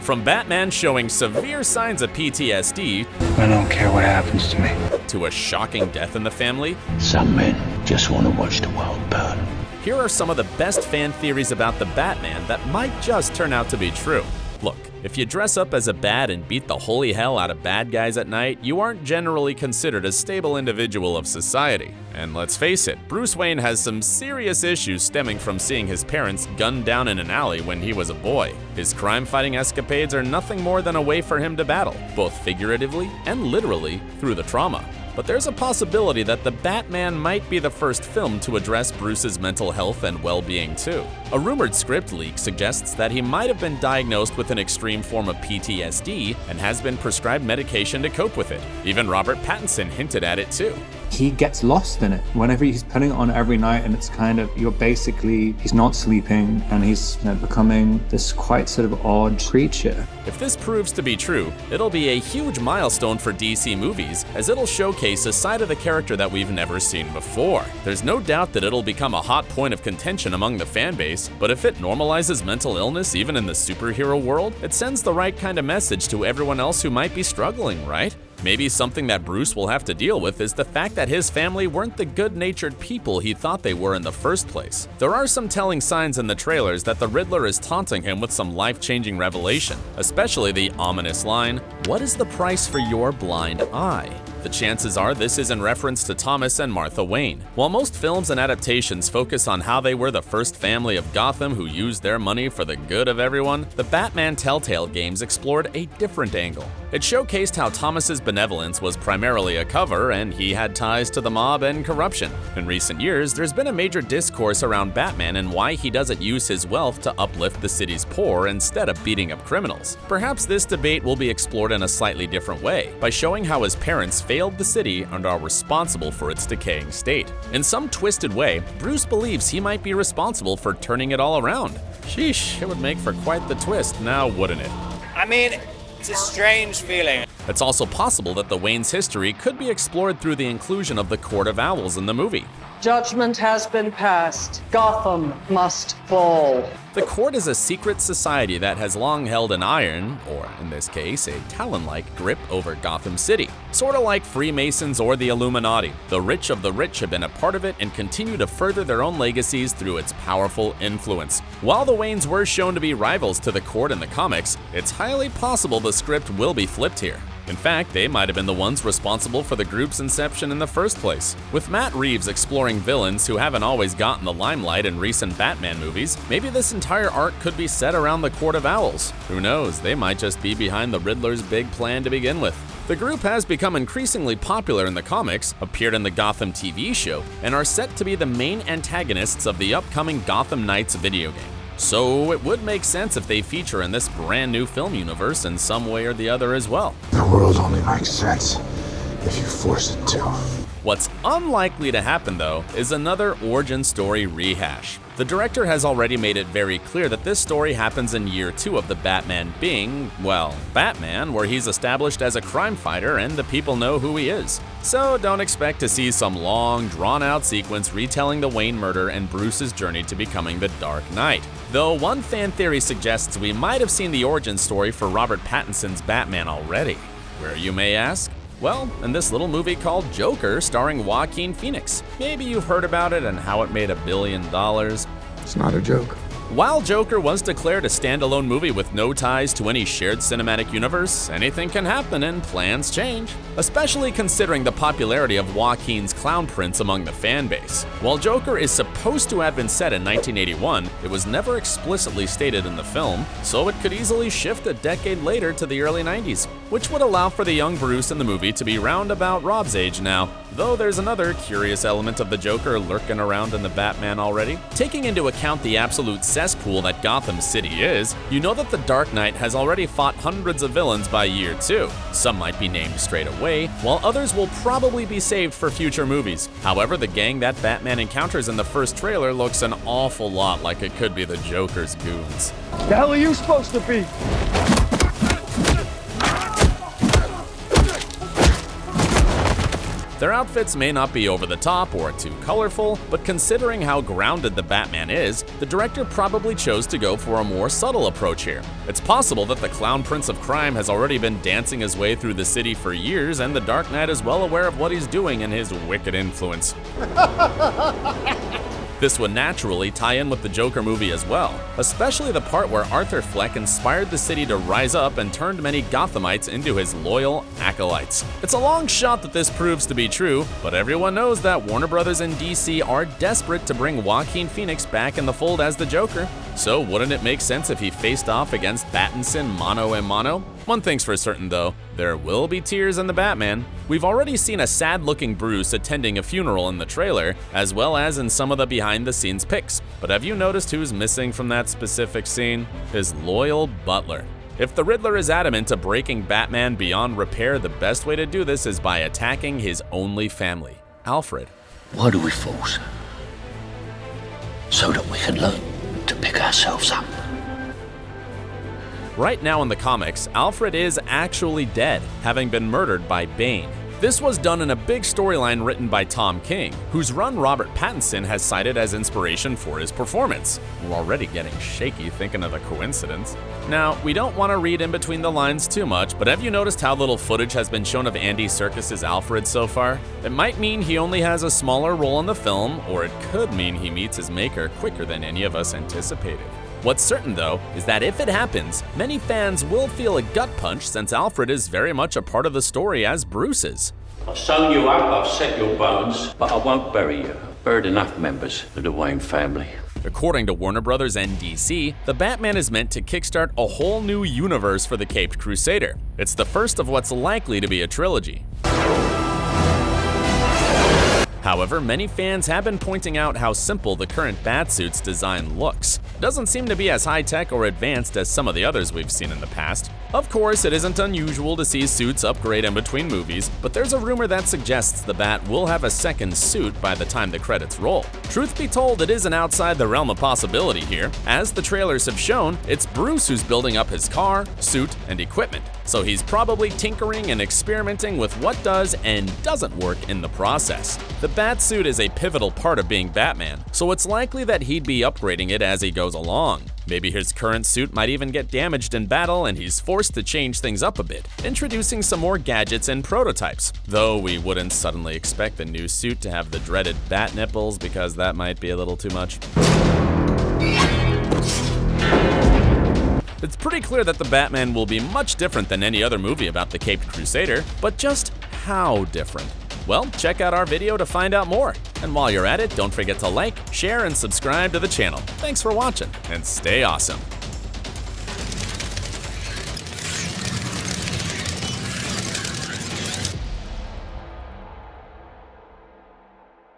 From Batman showing severe signs of PTSD I don't care what happens to me. to a shocking death in the family, Some men just want to watch the world burn. here are some of the best fan theories about the Batman that might just turn out to be true. Look, if you dress up as a bat and beat the holy hell out of bad guys at night, you aren't generally considered a stable individual of society. And let's face it, Bruce Wayne has some serious issues stemming from seeing his parents gunned down in an alley when he was a boy. His crime-fighting escapades are nothing more than a way for him to battle, both figuratively and literally, through the trauma. But there's a possibility that The Batman might be the first film to address Bruce's mental health and well-being too. A rumored script leak suggests that he might have been diagnosed with an extreme form of PTSD and has been prescribed medication to cope with it. Even Robert Pattinson hinted at it too. He gets lost in it whenever he's putting it on every night, and it's kind of, he's not sleeping, and he's becoming this quite sort of odd creature. If this proves to be true, it'll be a huge milestone for DC movies, as it'll showcase a side of the character that we've never seen before. There's no doubt that it'll become a hot point of contention among the fan base, but if it normalizes mental illness even in the superhero world, it sends the right kind of message to everyone else who might be struggling, right? Maybe something that Bruce will have to deal with is the fact that his family weren't the good-natured people he thought they were in the first place. There are some telling signs in the trailers that the Riddler is taunting him with some life-changing revelation, especially the ominous line, "What is the price for your blind eye?" The chances are this is in reference to Thomas and Martha Wayne. While most films and adaptations focus on how they were the first family of Gotham who used their money for the good of everyone, the Batman Telltale games explored a different angle. It showcased how Thomas's benevolence was primarily a cover and he had ties to the mob and corruption. In recent years, there's been a major discourse around Batman and why he doesn't use his wealth to uplift the city's poor instead of beating up criminals. Perhaps this debate will be explored in a slightly different way, by showing how his parents failed the city and are responsible for its decaying state. In some twisted way, Bruce believes he might be responsible for turning it all around. Sheesh, it would make for quite the twist now, wouldn't it? I mean, it's a strange feeling. It's also possible that the Wayne's history could be explored through the inclusion of the Court of Owls in the movie. Judgment has been passed. Gotham must fall. The Court is a secret society that has long held an iron, or in this case, a Talon-like grip over Gotham City. Sorta like Freemasons or the Illuminati. The rich of the rich have been a part of it and continue to further their own legacies through its powerful influence. While the Waynes were shown to be rivals to the Court in the comics, it's highly possible the script will be flipped here. In fact, they might have been the ones responsible for the group's inception in the first place. With Matt Reeves exploring villains who haven't always gotten the limelight in recent Batman movies, maybe this entire arc could be set around the Court of Owls. Who knows, they might just be behind the Riddler's big plan to begin with. The group has become increasingly popular in the comics, appeared in the Gotham TV show, and are set to be the main antagonists of the upcoming Gotham Knights video game. So it would make sense if they feature in this brand new film universe in some way or the other as well. The world only makes sense if you force it to. What's unlikely to happen though is another origin story rehash. The director has already made it very clear that this story happens in year 2 of the Batman being, well, Batman, where he's established as a crime fighter and the people know who he is. So don't expect to see some long, drawn-out sequence retelling the Wayne murder and Bruce's journey to becoming the Dark Knight. Though one fan theory suggests we might have seen the origin story for Robert Pattinson's Batman already. Where, you may ask? Well, in this little movie called Joker starring Joaquin Phoenix. Maybe you've heard about it and how it made $1 billion. It's not a joke. While Joker was declared a standalone movie with no ties to any shared cinematic universe, anything can happen and plans change, especially considering the popularity of Joaquin's clown prince among the fan base. While Joker is supposed to have been set in 1981, it was never explicitly stated in the film, so it could easily shift a decade later to the early 90s, which would allow for the young Bruce in the movie to be round about Rob's age now. Though there's another curious element of the Joker lurking around in the Batman already. Taking into account the absolute cesspool that Gotham City is, you know that the Dark Knight has already fought hundreds of villains by year 2. Some might be named straight away, while others will probably be saved for future movies. However, the gang that Batman encounters in the first trailer looks an awful lot like it could be the Joker's goons. The hell are you supposed to be? Their outfits may not be over the top or too colorful, but considering how grounded the Batman is, the director probably chose to go for a more subtle approach here. It's possible that the Clown Prince of Crime has already been dancing his way through the city for years, and the Dark Knight is well aware of what he's doing and his wicked influence. This would naturally tie in with the Joker movie as well, especially the part where Arthur Fleck inspired the city to rise up and turned many Gothamites into his loyal acolytes. It's a long shot that this proves to be true, but everyone knows that Warner Brothers and DC are desperate to bring Joaquin Phoenix back in the fold as the Joker. So wouldn't it make sense if he faced off against Pattinson mano a mano? One thing's for certain though, there will be tears in the Batman. We've already seen a sad-looking Bruce attending a funeral in the trailer, as well as in some of the behind-the-scenes pics. But have you noticed who's missing from that specific scene? His loyal butler. If the Riddler is adamant to breaking Batman beyond repair, the best way to do this is by attacking his only family, Alfred. Why do we force? So that we can learn to pick ourselves up. Right now in the comics, Alfred is actually dead, having been murdered by Bane. This was done in a big storyline written by Tom King, whose run Robert Pattinson has cited as inspiration for his performance. We're already getting shaky thinking of the coincidence. Now, we don't want to read in between the lines too much, but have you noticed how little footage has been shown of Andy Serkis's Alfred so far? It might mean he only has a smaller role in the film, or it could mean he meets his maker quicker than any of us anticipated. What's certain though, is that if it happens, many fans will feel a gut punch since Alfred is very much a part of the story as Bruce is. I've sewn you up, I've set your bones, but I won't bury you. I've buried enough members of the Wayne family. According to Warner Brothers and DC, the Batman is meant to kickstart a whole new universe for the Caped Crusader. It's the first of what's likely to be a trilogy. However, many fans have been pointing out how simple the current Batsuit's design looks. It doesn't seem to be as high-tech or advanced as some of the others we've seen in the past. Of course, it isn't unusual to see suits upgrade in between movies, but there's a rumor that suggests the Bat will have a second suit by the time the credits roll. Truth be told, it isn't outside the realm of possibility here. As the trailers have shown, it's Bruce who's building up his car, suit, and equipment. So he's probably tinkering and experimenting with what does and doesn't work in the process. The Batsuit is a pivotal part of being Batman, so it's likely that he'd be upgrading it as he goes along. Maybe his current suit might even get damaged in battle and he's forced to change things up a bit, introducing some more gadgets and prototypes. Though we wouldn't suddenly expect the new suit to have the dreaded bat nipples because that might be a little too much. It's pretty clear that the Batman will be much different than any other movie about the Caped Crusader, but just how different? Well, check out our video to find out more. And while you're at it, don't forget to like, share, and subscribe to the channel. Thanks for watching, and stay awesome.